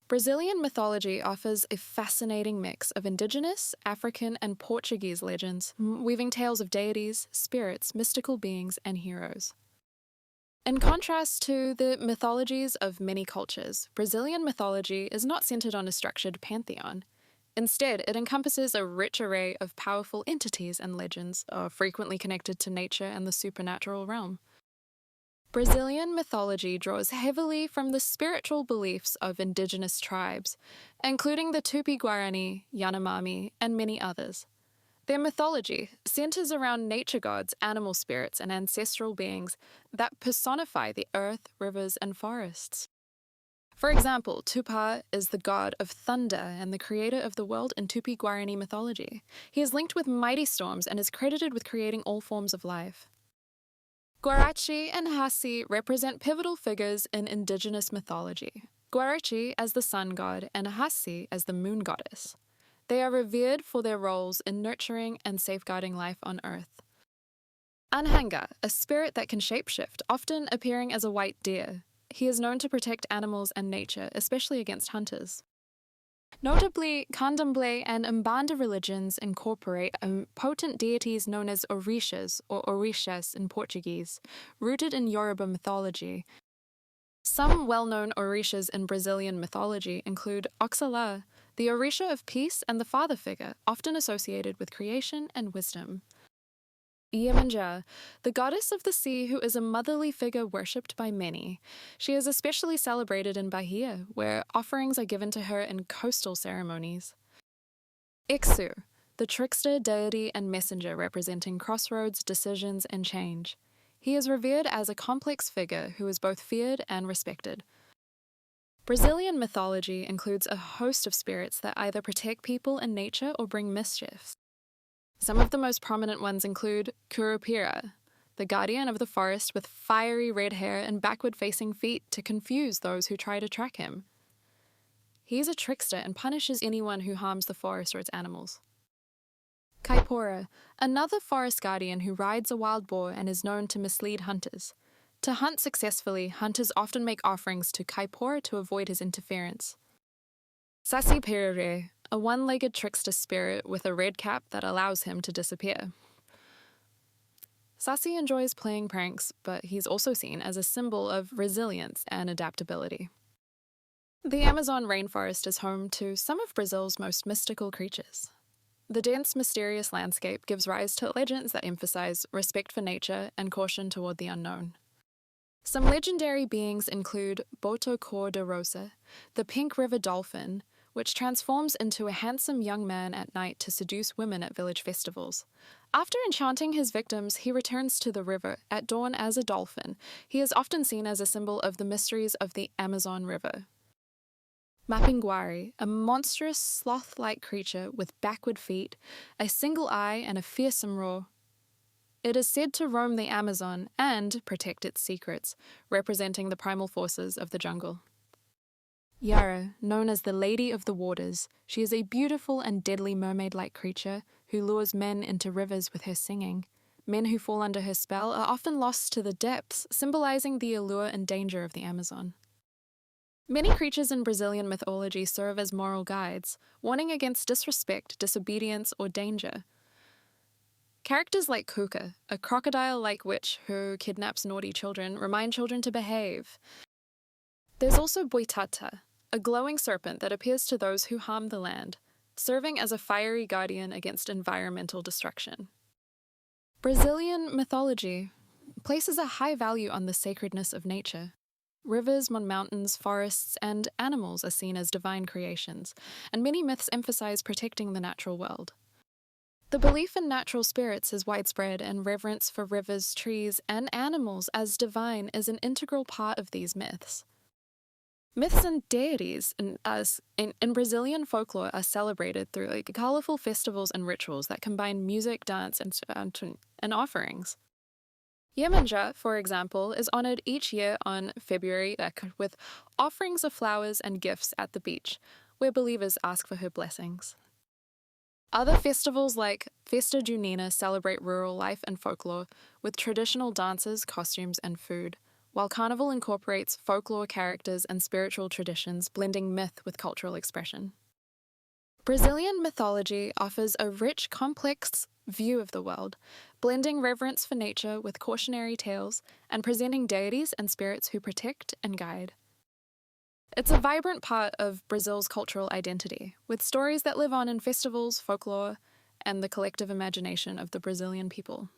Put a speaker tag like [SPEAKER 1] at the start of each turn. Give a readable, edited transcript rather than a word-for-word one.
[SPEAKER 1] Brazilian mythology offers a fascinating mix of indigenous, African, and Portuguese legends, weaving tales of deities, spirits, mystical beings, and heroes. In contrast to the mythologies of many cultures, Brazilian mythology is not centered on a structured pantheon. Instead, it encompasses a rich array of powerful entities and legends, frequently connected to nature and the supernatural realm. Brazilian mythology draws heavily from the spiritual beliefs of indigenous tribes, including the Tupi-Guarani, Yanomami, and many others. Their mythology centers around nature gods, animal spirits, and ancestral beings that personify the earth, rivers, and forests. For example, Tupá is the god of thunder and the creator of the world in Tupi-Guarani mythology. He is linked with mighty storms and is credited with creating all forms of life. Guarachi and Hasi represent pivotal figures in indigenous mythology, Guarachi as the sun god and Hasi as the moon goddess. They are revered for their roles in nurturing and safeguarding life on Earth. Anhanga, a spirit that can shapeshift, often appearing as a white deer. He is known to protect animals and nature, especially against hunters. Notably, Candomblé and Umbanda religions incorporate potent deities known as orishas, or orixás in Portuguese, rooted in Yoruba mythology. Some well-known orishas in Brazilian mythology include Oxalá, the orisha of peace and the father figure, often associated with creation and wisdom. Iemanjá, the goddess of the sea who is a motherly figure worshipped by many. She is especially celebrated in Bahia, where offerings are given to her in coastal ceremonies. Exu, the trickster, deity, and messenger representing crossroads, decisions, and change. He is revered as a complex figure who is both feared and respected. Brazilian mythology includes a host of spirits that either protect people and nature or bring mischief. Some of the most prominent ones include Curupira, the guardian of the forest with fiery red hair and backward-facing feet to confuse those who try to track him. He's a trickster and punishes anyone who harms the forest or its animals. Caipora, another forest guardian who rides a wild boar and is known to mislead hunters. To hunt successfully, hunters often make offerings to Caipora to avoid his interference. Saci-Pererê, a one-legged trickster spirit with a red cap that allows him to disappear. Saci enjoys playing pranks, but he's also seen as a symbol of resilience and adaptability. The Amazon rainforest is home to some of Brazil's most mystical creatures. The dense, mysterious landscape gives rise to legends that emphasize respect for nature and caution toward the unknown. Some legendary beings include Boto cor-de-rosa, the pink river dolphin, which transforms into a handsome young man at night to seduce women at village festivals. After enchanting his victims, he returns to the river at dawn as a dolphin. He is often seen as a symbol of the mysteries of the Amazon River. Mapinguari, a monstrous sloth-like creature with backward feet, a single eye, and a fearsome roar. It is said to roam the Amazon and protect its secrets, representing the primal forces of the jungle. Iara, known as the Lady of the Waters, she is a beautiful and deadly mermaid-like creature who lures men into rivers with her singing. Men who fall under her spell are often lost to the depths, symbolizing the allure and danger of the Amazon. Many creatures in Brazilian mythology serve as moral guides, warning against disrespect, disobedience, or danger. Characters like Cuca, a crocodile-like witch who kidnaps naughty children, remind children to behave. There's also Boitata, a glowing serpent that appears to those who harm the land, serving as a fiery guardian against environmental destruction. Brazilian mythology places a high value on the sacredness of nature. Rivers, mountains, forests, and animals are seen as divine creations, and many myths emphasize protecting the natural world. The belief in natural spirits is widespread, and reverence for rivers, trees, and animals as divine is an integral part of these myths. Myths and deities in Brazilian folklore are celebrated through colorful festivals and rituals that combine music, dance, and offerings. Iemanjá, for example, is honored each year on February with offerings of flowers and gifts at the beach, where believers ask for her blessings. Other festivals like Festa Junina celebrate rural life and folklore with traditional dances, costumes, and food, while Carnival incorporates folklore characters and spiritual traditions, blending myth with cultural expression. Brazilian mythology offers a rich, complex view of the world, blending reverence for nature with cautionary tales and presenting deities and spirits who protect and guide. It's a vibrant part of Brazil's cultural identity, with stories that live on in festivals, folklore, and the collective imagination of the Brazilian people.